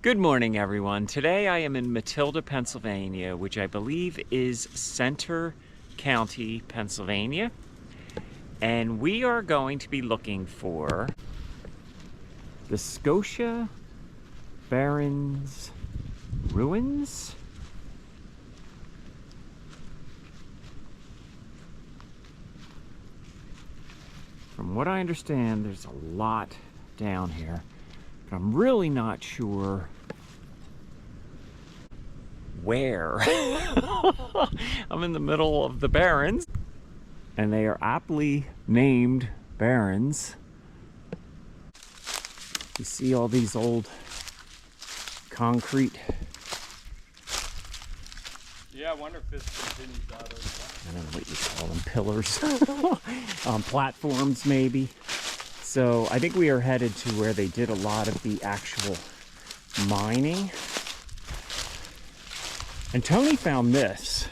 Good morning, everyone. Today I am in Matilda, Pennsylvania, which I believe is Center County, Pennsylvania. And we are going to be looking for the Scotia Barrens ruins. From what I understand, there's a lot down here. I'm really not sure where. I'm in the middle of the Barrens, and they are aptly named Barrens. You see all these old concrete. Yeah, I wonder if this continues out of. I don't know what you call them, pillars, platforms maybe. So I think we are headed to where they did a lot of the actual mining. And Tony found this.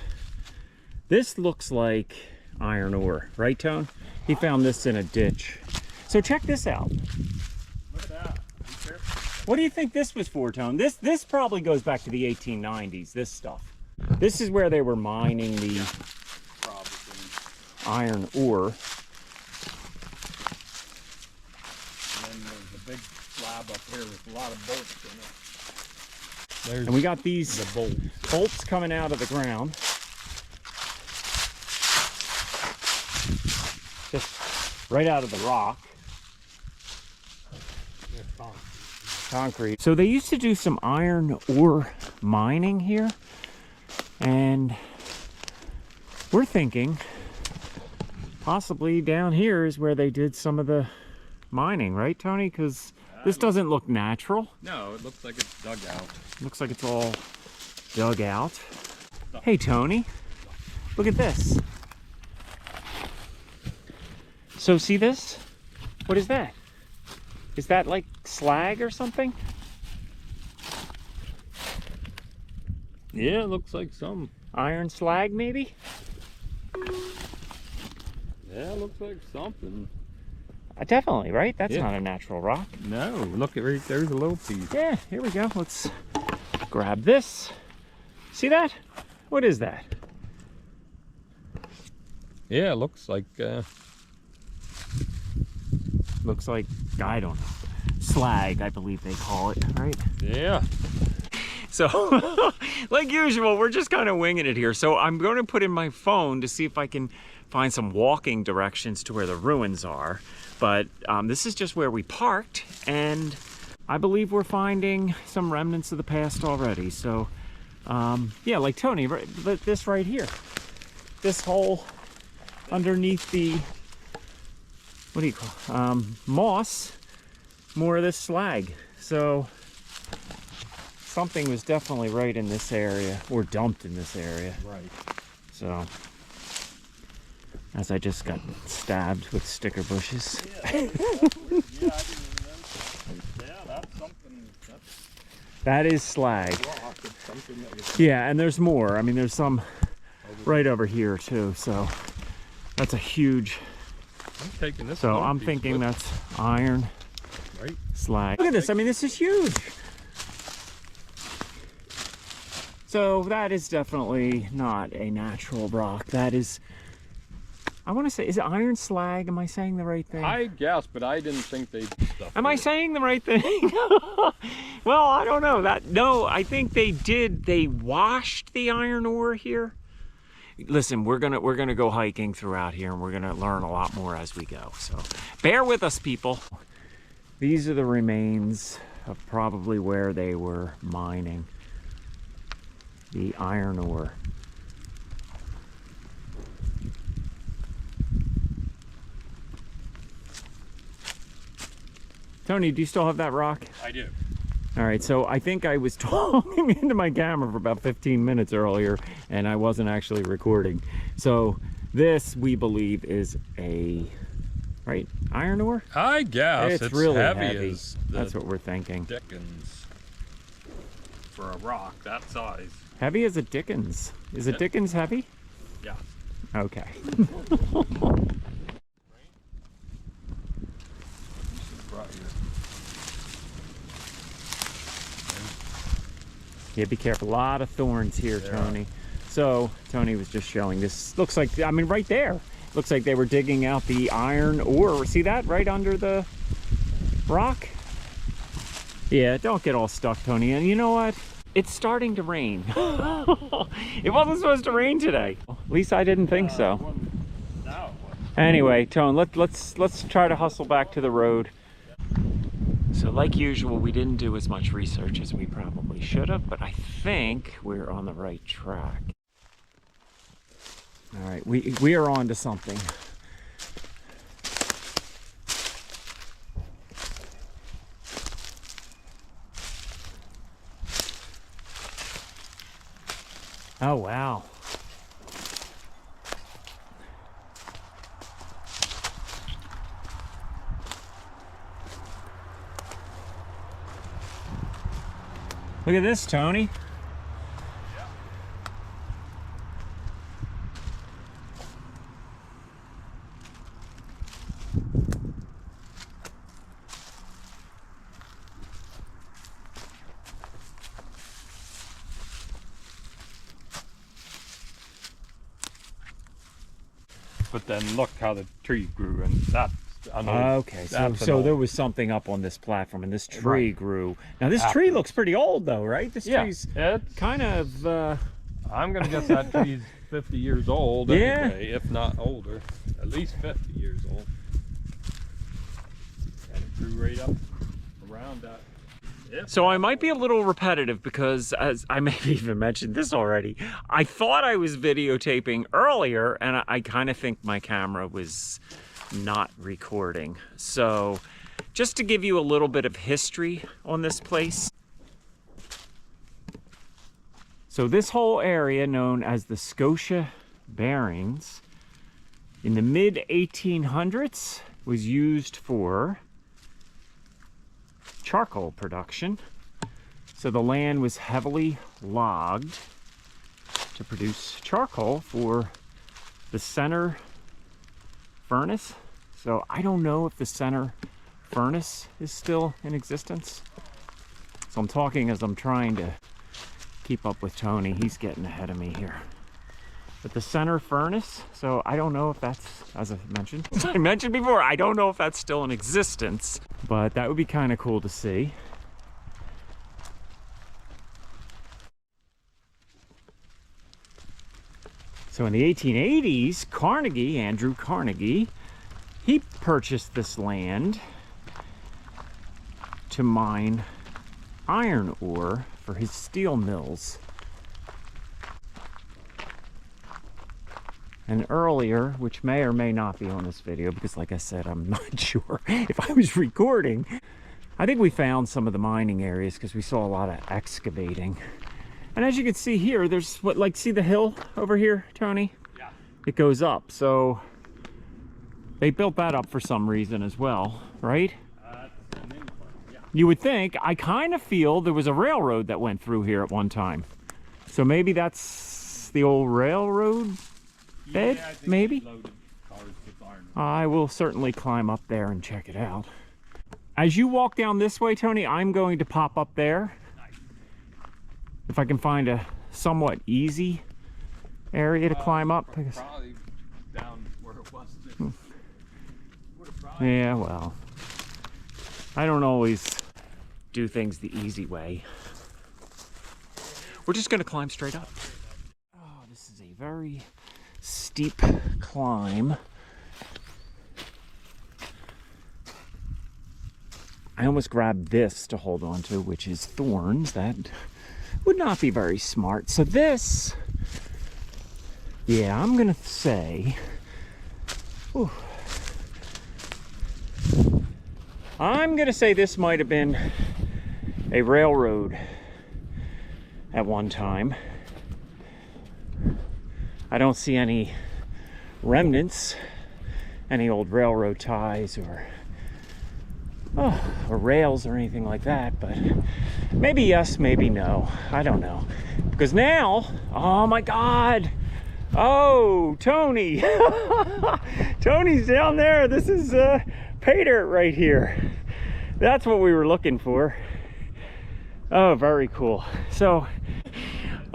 This looks like iron ore, right, Tone? He found this in a ditch. So check this out. Look at that. Be careful. What do you think this was for, Tone? This probably goes back to the 1890s, this stuff. This is where they were mining the iron ore. Big slab up here with a lot of bolts in it. And we got these bolts coming out of the ground. Just right out of the rock. Concrete. So they used to do some iron ore mining here. And we're thinking possibly down here is where they did some of the mining, right, Tony? Because this doesn't look natural. No, it looks like it's dug out. Looks like it's all dug out. Hey, Tony, look at this. So see this? What is that? Is that like slag or something? Yeah, it looks like some iron slag, maybe? Yeah, it looks like something. Definitely, right? That's not a natural rock. No, look at right there's a little piece. Yeah, here we go. Let's grab this. See that? What is that? Yeah, it looks like looks like, I don't know, slag, I believe they call it, right? Yeah. So, like usual, we're just kind of winging it here. So I'm going to put in my phone to see if I can find some walking directions to where the ruins are. But this is just where we parked, and I believe we're finding some remnants of the past already. So, yeah, like Tony, this right here. This hole underneath the, what do you call it? Moss, more of this slag. So, something was definitely right in this area, or dumped in this area. Right. So, as I just got stabbed with sticker bushes. Yeah, I didn't even know. Yeah, that's something. That is slag. Rock. It's something that Yeah, and there's more. I mean, there's some right over here too. So that's a huge. I'm taking this. So I'm thinking that's iron, right? Slag. Look at this. I mean, this is huge. So that is definitely not a natural rock. That is, I want to say, is it iron slag? Am I saying the right thing? I guess, but I didn't think they did stuff. Am I saying the right thing? Well, I don't know. No, I think they did. They washed the iron ore here. Listen, we're gonna go hiking throughout here, and we're gonna learn a lot more as we go. So bear with us, people. These are the remains of probably where they were mining the iron ore. Tony, do you still have that rock? I do. All right, so I think I was talking into my camera for about 15 minutes earlier, and I wasn't actually recording. So this, we believe, is a, right, iron ore? I guess It's really heavy. heavy. As That's what we're thinking. Dickens for a rock that size. Heavy as a Dickens. Is a Dickens heavy? Yeah. Okay. Yeah, be careful. A lot of thorns here, Tony. So Tony was just showing this. Looks like, I mean, right there. Looks like they were digging out the iron ore. See that right under the rock? Yeah, don't get all stuck, Tony. And you know what? It's starting to rain. It wasn't supposed to rain today. At least I didn't think so. Anyway, Tone, let's try to hustle back to the road. So like usual, we didn't do as much research as we probably should have, but I think we're on the right track. All right, we are on to something. Oh, wow. Look at this, Tony. But then look how the tree grew, and that's okay. So there was something up on this platform, and this tree grew. Now this tree looks pretty old, though, right? This tree's kind of. I'm gonna guess that tree's 50 years old. Anyway, if not older, at least 50 years old. And it grew right up around that. So I might be a little repetitive because, as I may have even mentioned this already, I thought I was videotaping earlier, and I kind of think my camera was not recording. So just to give you a little bit of history on this place. So this whole area, known as the Scotia Barrens, in the mid 1800s was used for charcoal production. So the land was heavily logged to produce charcoal for the center furnace. So I don't know if the center furnace is still in existence. So I'm talking as I'm trying to keep up with Tony. He's getting ahead of me here. But the center furnace, so I don't know if that's, as I mentioned before, I don't know if that's still in existence, but that would be kind of cool to see. So in the 1880s, Carnegie, Andrew Carnegie, he purchased this land to mine iron ore for his steel mills. And earlier, which may or may not be on this video, because like I said, I'm not sure if I was recording, I think we found some of the mining areas because we saw a lot of excavating. And as you can see here, there's what, like, see the hill over here, Tony? Yeah. It goes up, so they built that up for some reason as well, right? Yeah. You would think, I kind of feel there was a railroad that went through here at one time. So maybe that's the old railroad bed, yeah, maybe? I will certainly climb up there and check it out. As you walk down this way, Tony, I'm going to pop up there. Nice. If I can find a somewhat easy area to climb up. Probably down where it was. Yeah, well, I don't always do things the easy way. We're just going to climb straight up. Oh, this is a very steep climb. I almost grabbed this to hold on to, which is thorns. That would not be very smart. So this, yeah, I'm gonna say, whew, I'm gonna say this might have been a railroad at one time. I don't see any remnants, any old railroad ties or rails or anything like that, but maybe yes, maybe no. I don't know. Because now, oh my God. Oh, Tony. Tony's down there. This is pay dirt right here. That's what we were looking for. Oh, very cool. So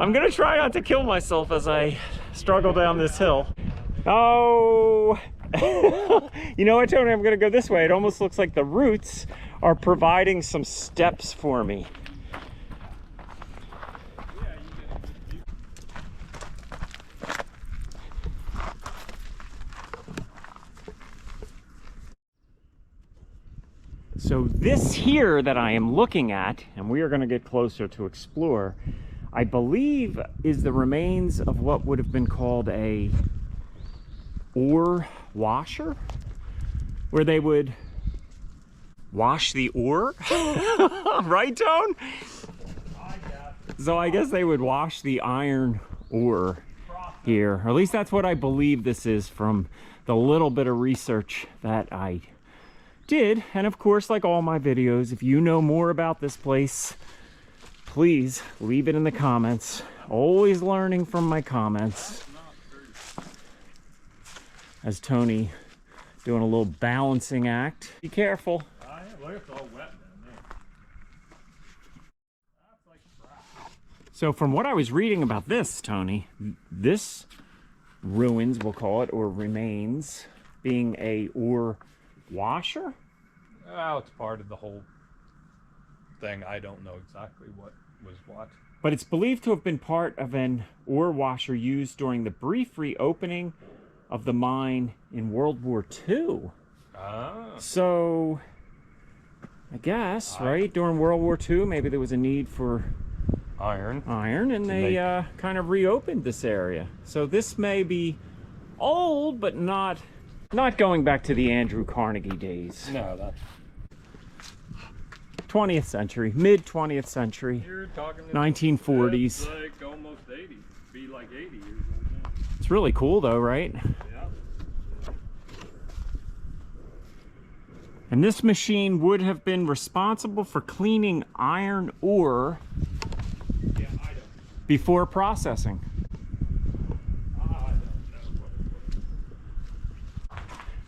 I'm gonna try not to kill myself as I struggle down this hill. Oh, you know what, Tony? I'm gonna go this way. It almost looks like the roots are providing some steps for me. So this here that I am looking at, and we are going to get closer to explore, I believe is the remains of what would have been called a ore washer, where they would wash the ore. Right, Tone? So I guess they would wash the iron ore here, or at least that's what I believe this is from the little bit of research that I did. And of course, like all my videos, if you know more about this place, please leave it in the comments. Always learning from my comments. As Tony doing a little balancing act. Be careful. It's all wet down there. That's like crap. So from what I was reading about this, Tony, this ruins, we'll call it, or remains, being a ore washer? Well, it's part of the whole thing. I don't know exactly what was what. But it's believed to have been part of an ore washer used during the brief reopening of the mine in World War II. Ah. So, I guess, right, during World War II, maybe there was a need for Iron, and they kind of reopened this area. So this may be old, but not going back to the Andrew Carnegie days. No, that's 20th century, mid 20th century, you're talking 1940s. like almost 80. Be like 80 years old now. It's really cool though, right? Yeah. And this machine would have been responsible for cleaning iron ore before processing.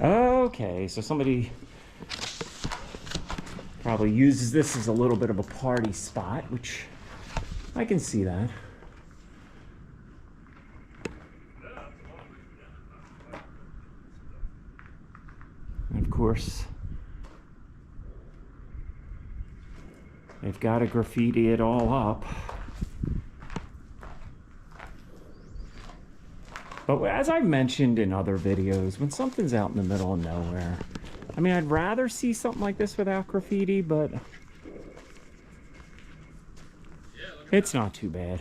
Okay, so somebody probably uses this as a little bit of a party spot, which I can see that. And of course, they've got to graffiti it all up. But as I've mentioned in other videos, when something's out in the middle of nowhere, I mean, I'd rather see something like this without graffiti, but it's not too bad.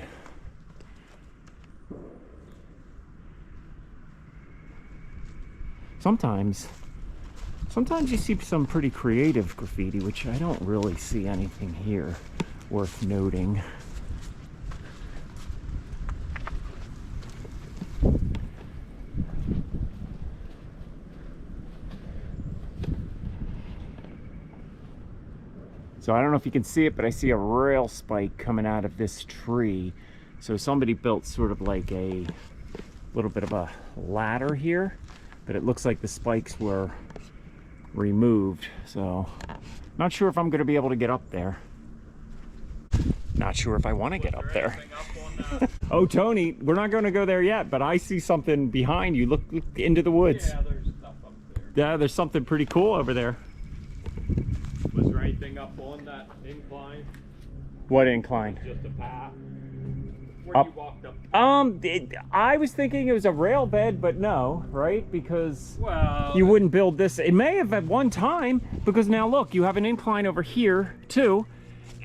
Sometimes you see some pretty creative graffiti, which I don't really see anything here worth noting. So I don't know if you can see it, but I see a rail spike coming out of this tree. So somebody built sort of like a little bit of a ladder here, but it looks like the spikes were removed. So not sure if I'm going to be able to get up there. Not sure if I want to get up there. Oh, Tony, we're not going to go there yet, but I see something behind you. Look into the woods. Yeah, there's stuff up there. Yeah, there's something pretty cool over there. Was there anything up on that incline? What incline? Just a path? Where Up. you walked up? I was thinking it was a rail bed, but no, right? Because Well, you wouldn't build this. It may have at one time, because now look, you have an incline over here too.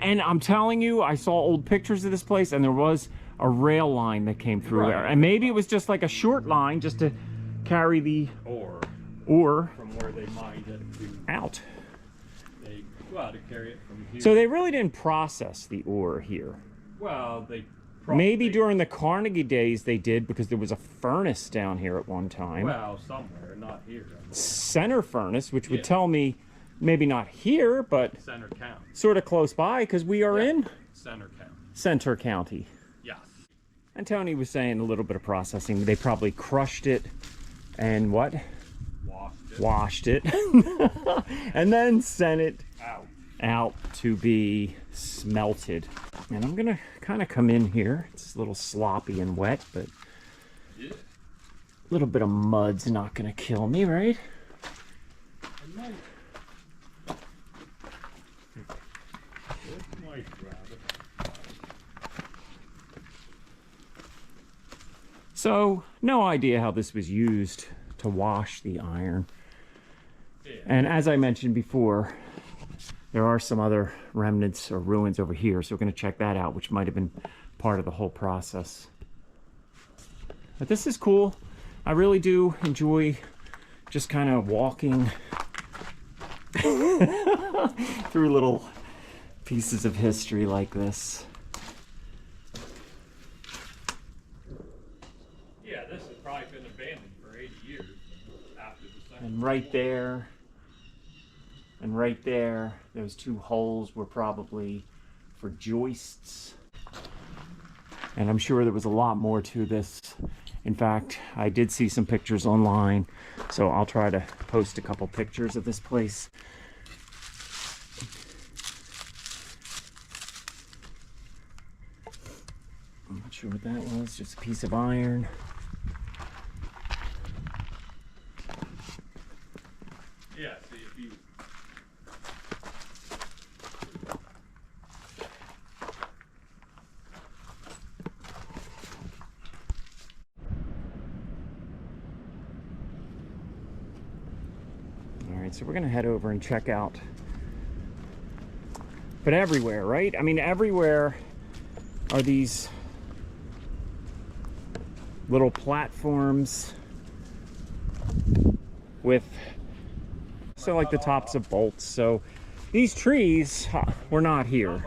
And I'm telling you, I saw old pictures of this place and there was a rail line that came through Right. there. And maybe it was just like a short line just to carry the or ore from where they mined it to out. to carry it from here. So they really didn't process the ore here. Well, they Maybe during the Carnegie days they did, because there was a furnace down here at one time. Well, somewhere, not here. Center furnace, which would Yeah. tell me maybe not here, but Center County. sort of close by, because we are in Center County. Center County. Yes. And Tony was saying a little bit of processing. They probably crushed it and what? Washed it Washed it. And then sent it out. out to be smelted. And I'm gonna kind of come in here. It's a little sloppy and wet, but a little bit of mud's not gonna kill me, right? So, no idea how this was used to wash the iron. And as I mentioned before, there are some other remnants or ruins over here, so we're going to check that out, which might have been part of the whole process. But this is cool. I really do enjoy just kind of walking through little pieces of history like this. Yeah, this has probably been abandoned for 80 years after the second. And right there, and right there, those two holes were probably for joists. And I'm sure there was a lot more to this. In fact, I did see some pictures online, so I'll try to post a couple pictures of this place. I'm not sure what that was, just a piece of iron. Yeah, see if you... All right, so we're gonna head over and check out. But everywhere, right? I mean, everywhere are these little platforms with, so like the tops of bolts. So these trees were not here.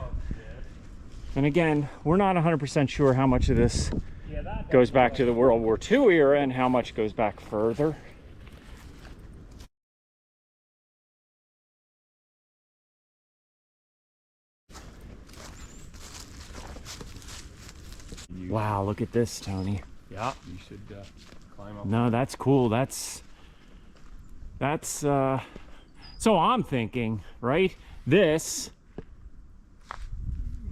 And again, we're not 100% sure how much of this goes back to the World War II era and how much goes back further. Wow, look at this, Tony. Yeah, you should climb up. No, that's cool. That's so I'm thinking, right? This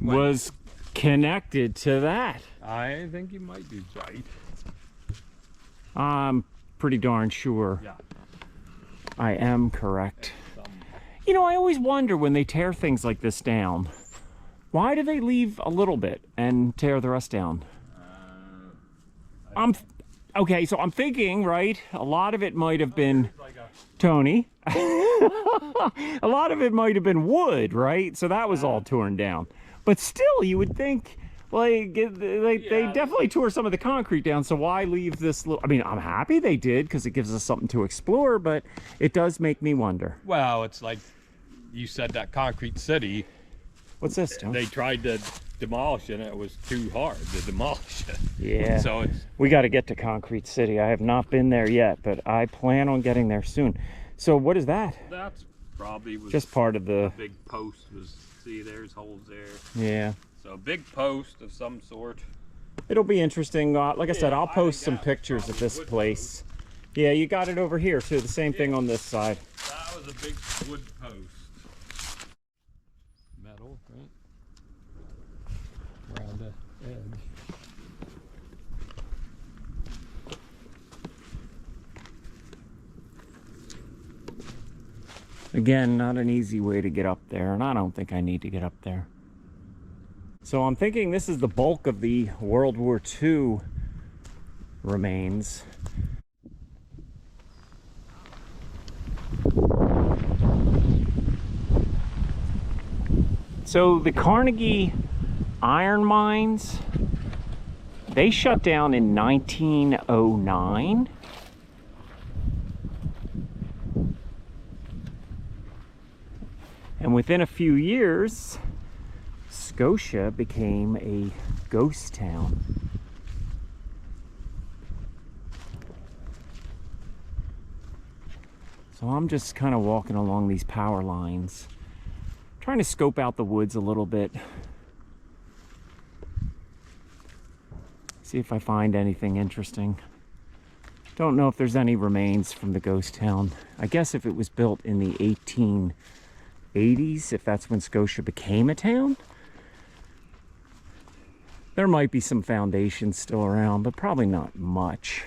was connected to that. I think you might be right. I'm pretty darn sure. Yeah. I am correct. You know, I always wonder when they tear things like this down, why do they leave a little bit and tear the rest down? Okay, so I'm thinking, right, a lot of it might have been, Tony, a lot of it might have been wood, right? So that was all torn down. But still, you would think, like, they definitely tore some of the concrete down, so why leave this little... I mean, I'm happy they did, because it gives us something to explore, but it does make me wonder. Well, it's like you said, that concrete city. What's this, Tony? They tried to demolish it, and it was too hard to demolish it. Yeah. So it's... We got to get to Concrete City. I have not been there yet, but I plan on getting there soon. So what is that? That's probably was just part of the big post. Was, see, there's holes there. Yeah. So a big post of some sort. It'll be interesting. Like I said, I'll post some pictures of this place. Yeah, you got it over here too. The same thing on this side. That was a big wood post. Metal, right? Around the edge. Again, not an easy way to get up there, and I don't think I need to get up there. So I'm thinking this is the bulk of the World War II remains. So the Carnegie iron mines, they shut down in 1909. And within a few years, Scotia became a ghost town. So I'm just kind of walking along these power lines, trying to scope out the woods a little bit. See if I find anything interesting. Don't know if there's any remains from the ghost town. I guess if it was built in the 80s, if that's when Scotia became a town. There might be some foundations still around, but probably not much.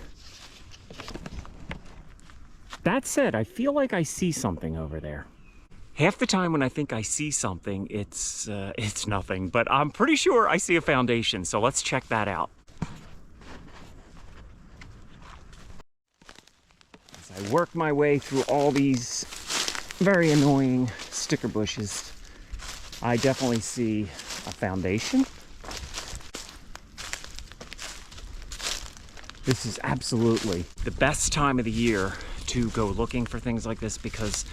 That said, I feel like I see something over there. Half the time when I think I see something, it's nothing, but I'm pretty sure I see a foundation, so let's check that out. As I work my way through all these very annoying sticker bushes, I definitely see a foundation. This is absolutely the best time of the year to go looking for things like this because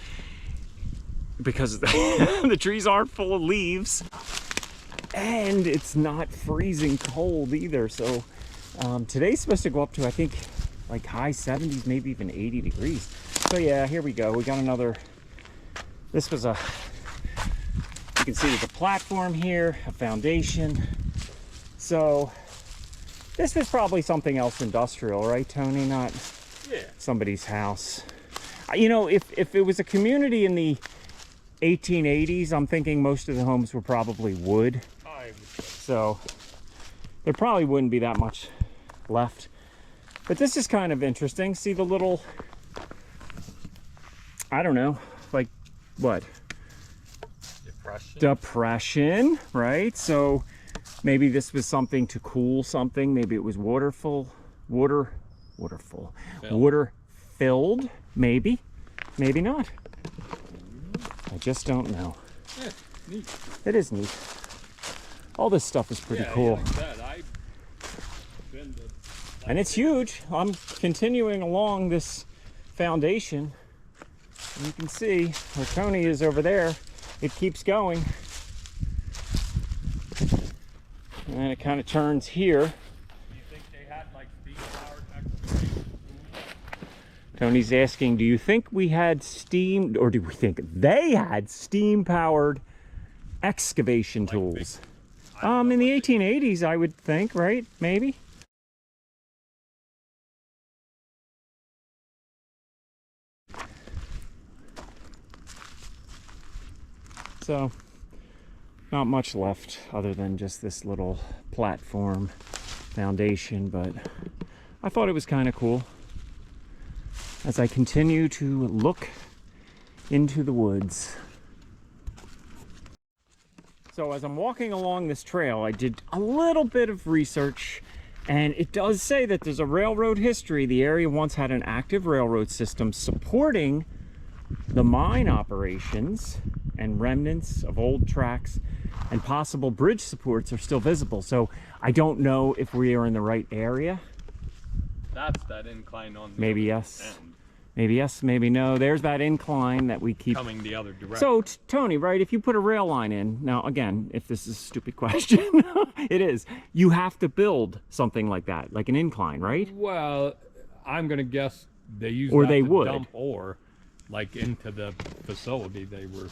the trees aren't full of leaves and it's not freezing cold either. So today's supposed to go up to, I think, like high 70s, maybe even 80 degrees. So yeah, here we go. We got another, this was a, you can see there's a platform here, a foundation. So this is probably something else industrial, right, Tony? Not somebody's house. You know, if it was a community in the 1880s, I'm thinking most of the homes were probably wood. So there probably wouldn't be that much left. But this is kind of interesting. See the little, I don't know, like what? Depression, right? So maybe this was something to cool something. Maybe it was water filled. Maybe not. I just don't know. Yeah, neat. It is neat. All this stuff is pretty cool. Like that, I've been to, and it's huge. I'm continuing along this foundation. And you can see where Tony is over there. It keeps going. And it kind of turns here. Do you think they had like steam-powered excavation? Tony's asking, do you think we had steam, or do we think they had steam-powered excavation tools? In the 1880s, I would think, right? Maybe. So, not much left other than just this little platform foundation, but I thought it was kind of cool as I continue to look into the woods. So as I'm walking along this trail, I did a little bit of research, and it does say that there's a railroad history. The area once had an active railroad system supporting the mine operations, and remnants of old tracks and possible bridge supports are still visible. So I don't know if we are in the right area. That's that incline on the maybe other yes. end. Maybe yes, maybe no. There's that incline that we keep Coming the other direction. So Tony, right, if you put a rail line in, now again, if this is a stupid question, it is, you have to build something like that, like an incline, right? Well, I'm gonna guess they use or that they to would dump ore like into the facility they were.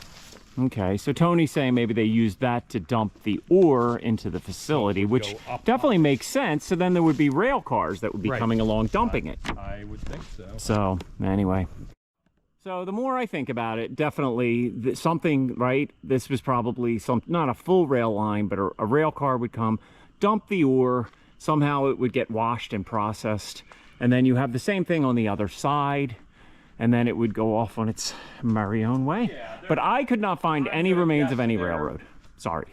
Okay, so Tony's saying maybe they used that to dump the ore into the facility, which definitely makes sense. So then there would be rail cars that would be coming along dumping it. I would think so. So anyway, so the more I think about it, definitely something, right? This was probably not a full rail line, but a rail car would come, dump the ore, somehow it would get washed and processed. And then you have the same thing on the other side. And then it would go off on its merry own way. Yeah, but I could not find any remains of any railroad. Sorry.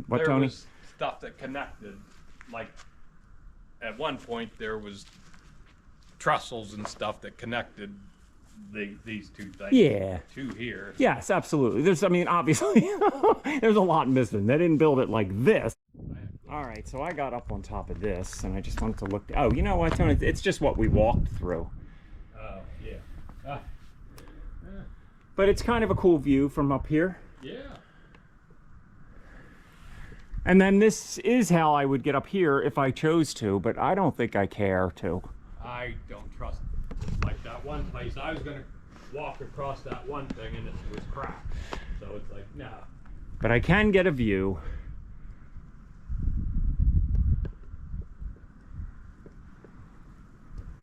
What, there Tony? Was stuff that connected. Like, at one point, there was trestles and stuff that connected these two things to here. Yes, absolutely. There's, I mean, obviously, there's a lot missing. They didn't build it like this. All right, so I got up on top of this, and I just wanted to look. Oh, you know what, Tony? It's just what we walked through. Oh, yeah. But it's kind of a cool view from up here. Yeah. And then this is how I would get up here if I chose to, but I don't think I care to. I don't trust it. Like that one place, I was going to walk across that one thing and it was cracked. So it's like, nah. But I can get a view.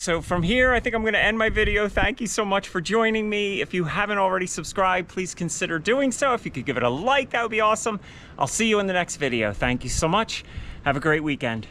So from here, I think I'm going to end my video. Thank you so much for joining me. If you haven't already subscribed, please consider doing so. If you could give it a like, that would be awesome. I'll see you in the next video. Thank you so much. Have a great weekend.